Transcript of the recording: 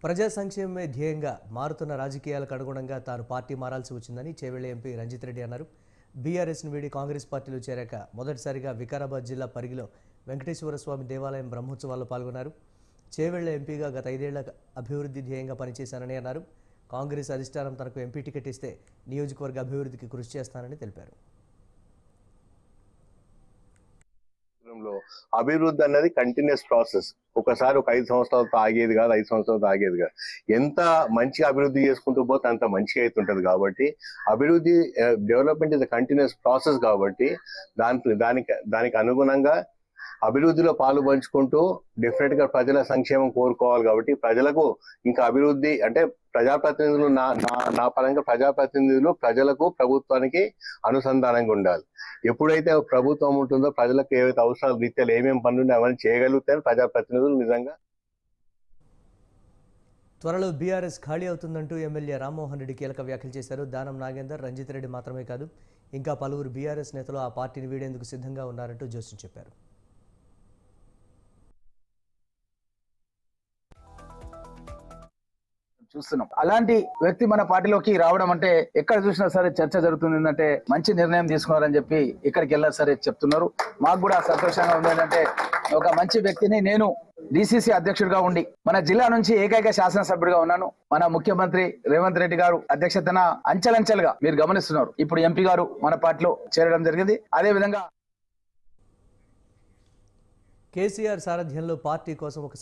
ప్రజా సంక్షేమమే ధ్యేయంగా మారుతున్న రాజకీయాలకు అనుగుణంగా తాను పార్టీ మారాల్సి వచ్చిందని చేవెళ్ల ఎంపీ రంజిత్ రెడ్డి అన్నారు. బీఆర్ఎస్ను వీడి కాంగ్రెస్ పార్టీలో చేరాక మొదటిసారిగా వికారాబాద్ జిల్లా పరిగిలో వెంకటేశ్వర స్వామి దేవాలయం బ్రహ్మోత్సవాల్లో పాల్గొన్నారు. చేవెళ్ల ఎంపీగా గత 5 ఏళ్ల అభివృద్ధి ధ్యేయంగా పనిచేశానని అన్నారు. కాంగ్రెస్ అధిష్టానం తనకు ఎంపీ టికెట్ ఇస్తే నియోజకవర్గ అభివృద్ధికి కృషి చేస్తానని తెలిపారు. అభివృద్ధి అన్నది కంటిన్యూస్ ప్రాసెస్. ఒకసారి ఒక 5 సంవత్సరాలతో ఆగేది కాదు, 5 సంవత్సరాలతో ఆగేది కాదు. ఎంత మంచిగా అభివృద్ధి చేసుకుంటూ పోతే అంత మంచిగా అవుతుంటది. కాబట్టి అభివృద్ధి డెవలప్మెంట్ ఇస్ కంటిన్యూస్ ప్రాసెస్. కాబట్టి దానికి అనుగుణంగా అభివృద్ధిలో పాలు పంచుకుంటూ డెఫినెట్ గా ప్రజల సంక్షేమం కోరుకోవాలి. కాబట్టి ప్రజలకు ఇంకా అభివృద్ధి అంటే ప్రజాప్రతినిధులు నా పరంగా ప్రజాప్రతినిధులు ప్రజలకు ప్రభుత్వానికి అనుసంధానంగా ఉండాలి. ఎప్పుడైతే ప్రభుత్వం ఉంటుందో ప్రజలకు ఏవైతే అవసరాలు రీత్యాలు ఏమేమి పనులు అవన్నీ చేయగలుగుతారో ప్రజాప్రతినిధులు నిజంగా. త్వరలో బీఆర్ఎస్ ఖాళీ అవుతుందంటూ ఎమ్మెల్యే రామ్మోహన్ రెడ్డి కీలక వ్యాఖ్యలు చేశారు. దానం నాగేందర్, రంజిత్ రెడ్డి మాత్రమే కాదు ఇంకా పలువురు బీఆర్ఎస్ నేతలు ఆ పార్టీని వీడేందుకు సిద్ధంగా ఉన్నారంటూ జోస్యం చెప్పారు. చూస్తున్నాం. అలాంటి వ్యక్తి మన పార్టీలోకి రావడం అంటే ఎక్కడ చూసినా సరే చర్చ జరుగుతుంది. ఏంటంటే మంచి నిర్ణయం తీసుకున్నారని చెప్పి ఇక్కడికి వెళ్ళినా సరే చెప్తున్నారు. మాకు కూడా సంతోషంగా ఉంది. ఏంటంటే ఒక మంచి వ్యక్తిని నేను డిసిసి అధ్యక్షుడిగా ఉండి మన జిల్లా నుంచి ఏకైక శాసనసభ్యుడిగా ఉన్నాను. మన ముఖ్యమంత్రి రేవంత్ రెడ్డి గారు అధ్యక్షతన అంచెలంచెలుగా మీరు గమనిస్తున్నారు. ఇప్పుడు ఎంపీ గారు మన పార్టీలో చేరడం జరిగింది. అదే విధంగా కేసీఆర్ సారథ్యంలో పార్టీ కోసం ఒక